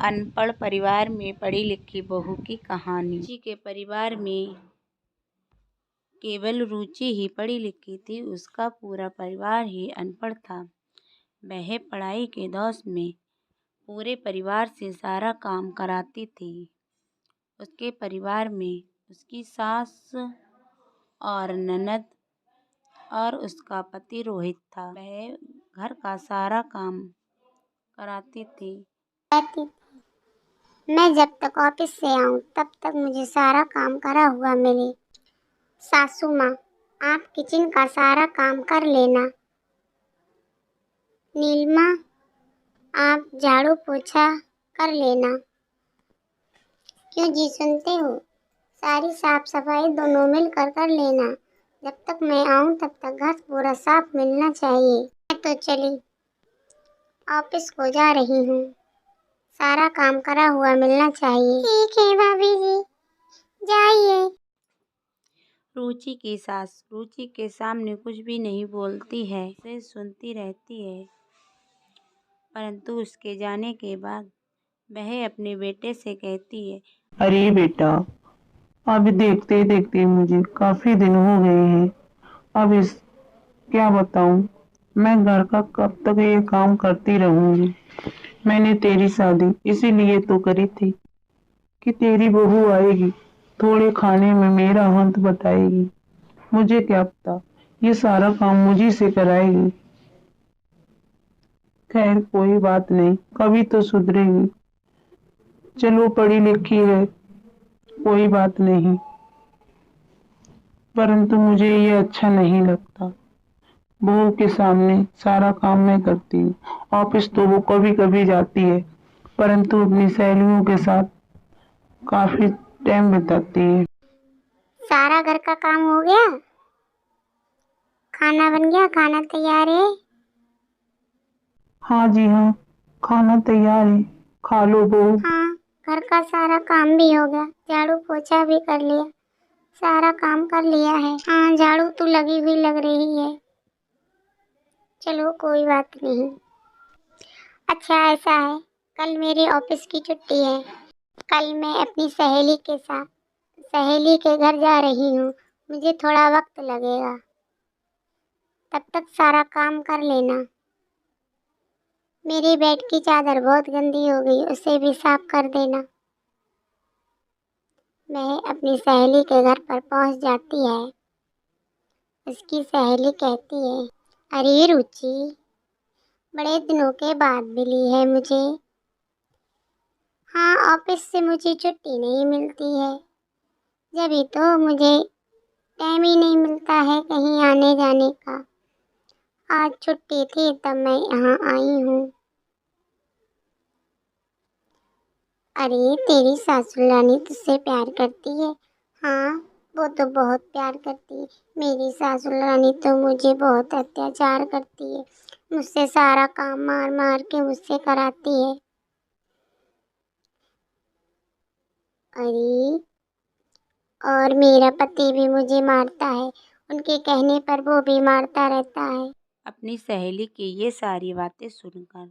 अनपढ़ परिवार में पढ़ी लिखी बहू की कहानी। रुचि के परिवार में केवल रुचि ही पढ़ी लिखी थी, उसका पूरा परिवार ही अनपढ़ था। वह पढ़ाई के दौर में पूरे परिवार से सारा काम कराती थी। उसके परिवार में उसकी सास और ननद और उसका पति रोहित था। वह घर का सारा काम कराती थी। मैं जब तक ऑफिस से आऊं तब तक मुझे सारा काम करा हुआ मिले। सासू माँ, आप किचन का सारा काम कर लेना। नीलमा, आप झाड़ू पोछा कर लेना। क्यों जी, सुनते हो? सारी साफ सफाई दोनों मिलकर कर लेना। जब तक मैं आऊं तब तक घर पूरा साफ मिलना चाहिए। मैं तो चली ऑफिस को जा रही हूँ, सारा काम करा हुआ मिलना चाहिए। ठीक है भाभी जी, जाइए। रुचि की सास रुचि के सामने कुछ भी नहीं बोलती है, उसे सुनती रहती है। परंतु उसके जाने के बाद वह अपने बेटे से कहती है, अरे बेटा, अब देखते देखते मुझे काफी दिन हो गए हैं। अब इस क्या बताऊं, मैं घर का कब तक ये काम करती रहूंगी। मैंने तेरी शादी इसीलिए तो करी थी कि तेरी बहू आएगी, थोड़े खाने में मेरा हाथ बटाएगी। मुझे क्या पता ये सारा काम मुझी से कराएगी। खैर कोई बात नहीं, कभी तो सुधरेगी। चलो पढ़ी लिखी है, कोई बात नहीं, परंतु मुझे ये अच्छा नहीं लगता। बहू के सामने सारा काम मैं करती हूँ। ऑफिस तो वो कभी कभी जाती है, परंतु अपनी सहेलियों के साथ काफी टाइम बिताती है। सारा घर का काम हो गया? खाना बन गया? खाना तैयार है? हाँ जी हाँ, खाना तैयार है, खा लो बहू। हाँ, घर का सारा काम भी हो गया, झाड़ू पोछा भी कर लिया, सारा काम कर लिया है। हाँ, झाड़ू तो लगी हुई लग रही है। चलो कोई बात नहीं। अच्छा ऐसा है, कल मेरी ऑफिस की छुट्टी है। कल मैं अपनी सहेली के घर जा रही हूँ। मुझे थोड़ा वक्त लगेगा, तब तक सारा काम कर लेना। मेरी बेड की चादर बहुत गंदी हो गई, उसे भी साफ कर देना। वह अपनी सहेली के घर पर पहुंच जाती है। उसकी सहेली कहती है, अरे रुचि, बड़े दिनों के बाद मिली है मुझे। हाँ, ऑफिस से मुझे छुट्टी नहीं मिलती है, जब तो मुझे टाइम ही नहीं मिलता है कहीं आने जाने का। आज छुट्टी थी तब मैं यहाँ आई हूँ। अरे तेरी सासू रानी तुझसे प्यार करती है? हाँ, वो तो बहुत प्यार करती है। मेरी सासू रानी तो मुझे बहुत अत्याचार करती है, मुझसे सारा काम मार मार के मुझसे कराती है। अरे, और मेरा पति भी मुझे मारता है, उनके कहने पर वो भी मारता रहता है। अपनी सहेली की ये सारी बातें सुनकर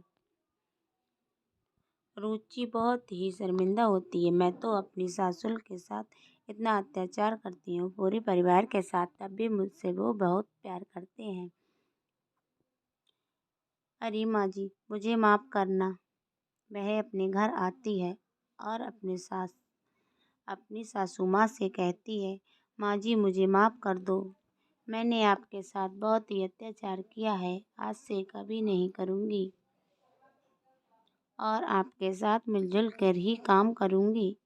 रुचि बहुत ही शर्मिंदा होती है। मैं तो अपनी सासुल के साथ इतना अत्याचार करती हूँ, पूरे परिवार के साथ, तब भी मुझसे वो बहुत प्यार करते हैं। अरे माँ जी, मुझे माफ़ करना। वह अपने घर आती है और अपनी सासू माँ से कहती है, माँ जी मुझे माफ़ कर दो। मैंने आपके साथ बहुत ही अत्याचार किया है, आज से कभी नहीं करूँगी और आपके साथ मिलजुल कर ही काम करूँगी,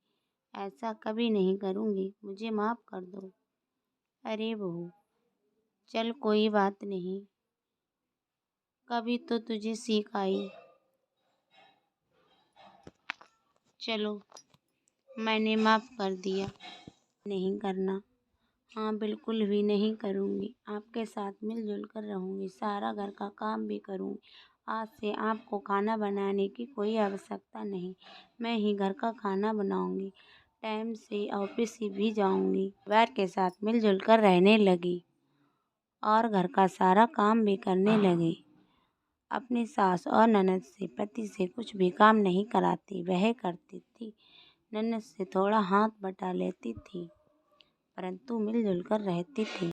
ऐसा कभी नहीं करूँगी, मुझे माफ़ कर दो। अरे बहू, चल कोई बात नहीं, कभी तो तुझे सीख आई। चलो, मैंने माफ़ कर दिया, नहीं करना। हाँ, बिल्कुल भी नहीं करूँगी, आपके साथ मिलजुल कर रहूँगी, सारा घर का काम भी करूँगी। आज से आपको खाना बनाने की कोई आवश्यकता नहीं, मैं ही घर का खाना बनाऊँगी, टाइम से ऑफिस भी जाऊँगी। परिवार के साथ मिलजुल कर रहने लगी और घर का सारा काम भी करने लगी। اپنی ساس اور نند سے پتی سے کچھ بھی کام نہیں کراتی، وہ کرتی تھی۔ نند سے تھوڑا ہاتھ بٹا لیتی تھی، پرنتو مل جل کر رہتی تھی۔